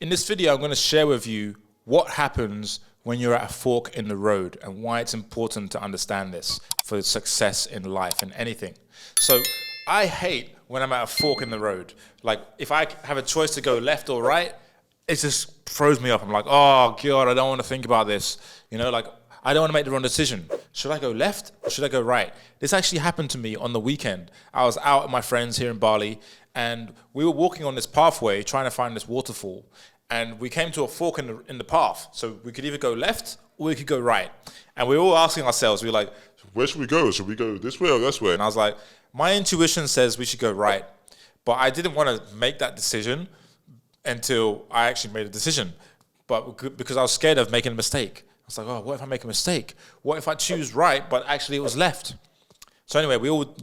In this video, I'm going to share with you what happens when you're at a fork in the road and why it's important to understand this for success in life and anything. So I hate when I'm at a fork in the road. Like if I have a choice to go left or right, it just throws me up. I'm like, oh God, I don't want to think about this. You know, like I don't want to make the wrong decision. Should I go left or should I go right? This actually happened to me on the weekend. I was out with my friends here in Bali and we were walking on this pathway trying to find this waterfall. And we came to a fork in the path. So we could either go left or we could go right. And we were all asking ourselves, we were like, where should we go? Should we go this way or this way? And I was like, my intuition says we should go right. But I didn't want to make that decision until I actually made a decision. But because I was scared of making a mistake. I was like, oh, what if I make a mistake? What if I choose right, but actually it was left? So anyway, we all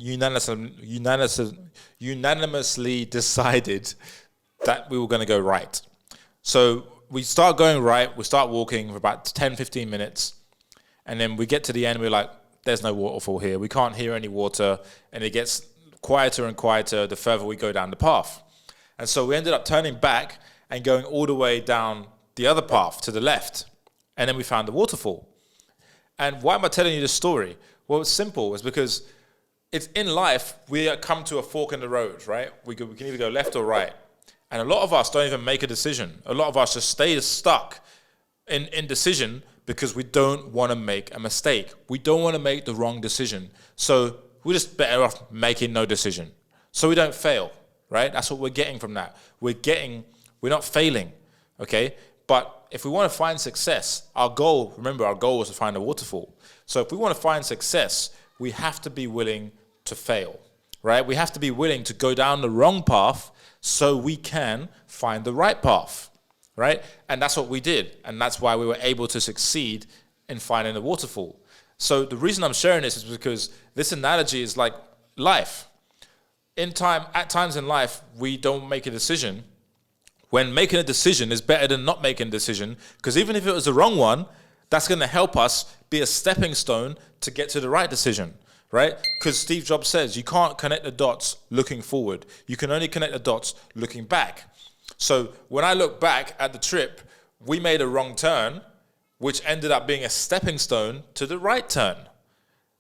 unanimously decided that we were going to go right. So we start going right, we start walking for about 10, 15 minutes, and then we get to the end, we're like, there's no waterfall here, we can't hear any water, and it gets quieter and quieter the further we go down the path. And so we ended up turning back and going all the way down the other path to the left, and then we found the waterfall. And why am I telling you this story? Well, it's simple, it's because it's in life, we come to a fork in the road, right? We can either go left or right. And a lot of us don't even make a decision. A lot of us just stay stuck in indecision because we don't want to make a mistake. We don't want to make the wrong decision. So we're just better off making no decision. So we don't fail, right? That's what we're getting from that. We're not failing, okay? But if we want to find success, our goal was to find a waterfall. So if we want to find success, we have to be willing to fail, right? We have to be willing to go down the wrong path so we can find the right path, right? And that's what we did. And that's why we were able to succeed in finding the waterfall. So the reason I'm sharing this is because this analogy is like life. At times in life, we don't make a decision. When making a decision is better than not making a decision, because even if it was the wrong one, that's going to help us be a stepping stone to get to the right decision. Right? Because Steve Jobs says you can't connect the dots looking forward. You can only connect the dots looking back. So when I look back at the trip, we made a wrong turn, which ended up being a stepping stone to the right turn.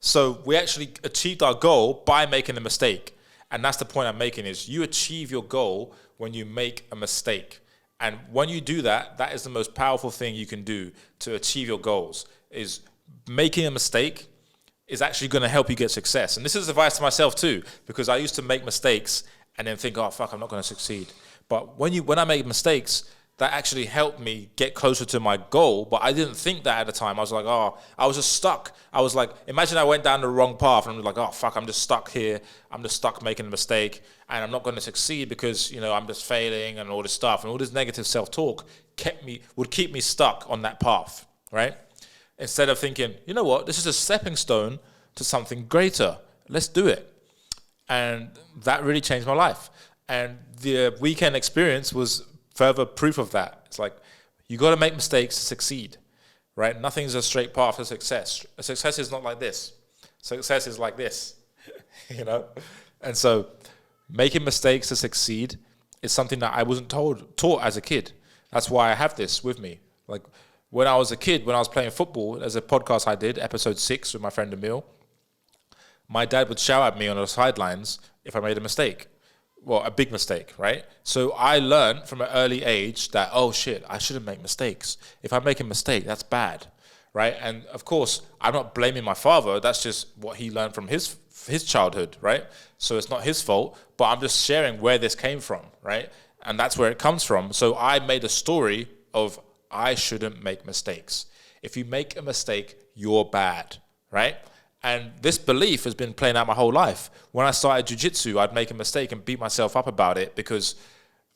So we actually achieved our goal by making a mistake. And that's the point I'm making is you achieve your goal when you make a mistake. And when you do that, that is the most powerful thing you can do to achieve your goals, is making a mistake is actually going to help you get success. And this is advice to myself too, because I used to make mistakes and then think, oh, fuck, I'm not going to succeed. But when I made mistakes, that actually helped me get closer to my goal. But I didn't think that at the time. I was like, oh, I was just stuck. I was like, imagine I went down the wrong path and I'm like, oh, fuck, I'm just stuck here. I'm just stuck making a mistake and I'm not going to succeed because, you know, I'm just failing and all this stuff. And all this negative self-talk would keep me stuck on that path, right? Instead of thinking, you know what, this is a stepping stone to something greater. Let's do it. And that really changed my life. And the weekend experience was further proof of that. It's like, you got to make mistakes to succeed, right? Nothing's a straight path to success. A success is not like this. Success is like this, you know? And so making mistakes to succeed is something that I wasn't taught as a kid. That's why I have this with me. Like, when I was a kid, when I was playing football, there's a podcast I did, episode 6 with my friend Emil. My dad would shout at me on the sidelines if I made a mistake. Well, a big mistake, right? So I learned from an early age that, oh shit, I shouldn't make mistakes. If I make a mistake, that's bad, right? And of course, I'm not blaming my father. That's just what he learned from his childhood, right? So it's not his fault, but I'm just sharing where this came from, right? And that's where it comes from. So I made a story of I shouldn't make mistakes. If you make a mistake, you're bad, right? And this belief has been playing out my whole life. When I started jiu-jitsu, I'd make a mistake and beat myself up about it because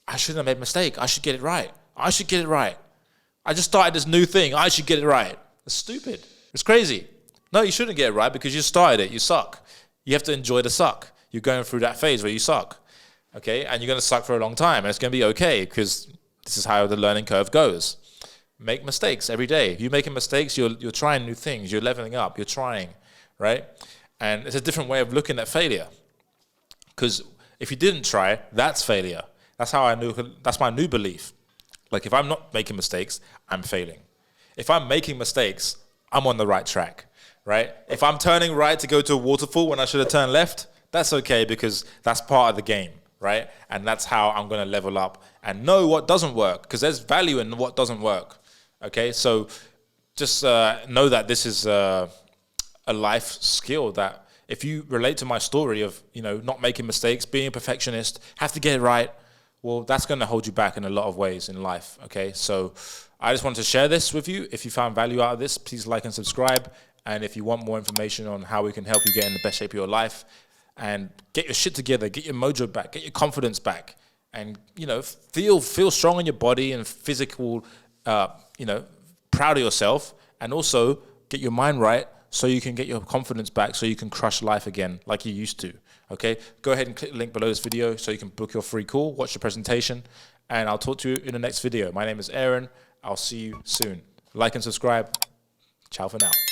I shouldn't have made a mistake. I should get it right. I should get it right. I just started this new thing. I should get it right. It's stupid. It's crazy. No, you shouldn't get it right because you started it. You suck. You have to enjoy the suck. You're going through that phase where you suck, okay? And you're going to suck for a long time, and it's going to be okay because this is how the learning curve goes. Make mistakes every day. If you're making mistakes, you're trying new things. You're leveling up. You're trying, right? And it's a different way of looking at failure. Because if you didn't try, that's failure. That's my new belief. Like if I'm not making mistakes, I'm failing. If I'm making mistakes, I'm on the right track, right? If I'm turning right to go to a waterfall when I should have turned left, that's okay because that's part of the game, right? And that's how I'm going to level up and know what doesn't work, because there's value in what doesn't work, okay? So just know that this is a life skill that if you relate to my story of, you know, not making mistakes, being a perfectionist, have to get it right, well, that's going to hold you back in a lot of ways in life, okay? So I just wanted to share this with you. If you found value out of this, please like and subscribe. And if you want more information on how we can help you get in the best shape of your life and get your shit together, get your mojo back, get your confidence back, and, you know, feel strong in your body and physical, you know, proud of yourself, and also get your mind right so you can get your confidence back, so you can crush life again like you used to, okay? Go ahead and click the link below this video so you can book your free call, watch the presentation, and I'll talk to you in the next video. My name is Aaron. I'll see you soon. Like and subscribe. Ciao for now.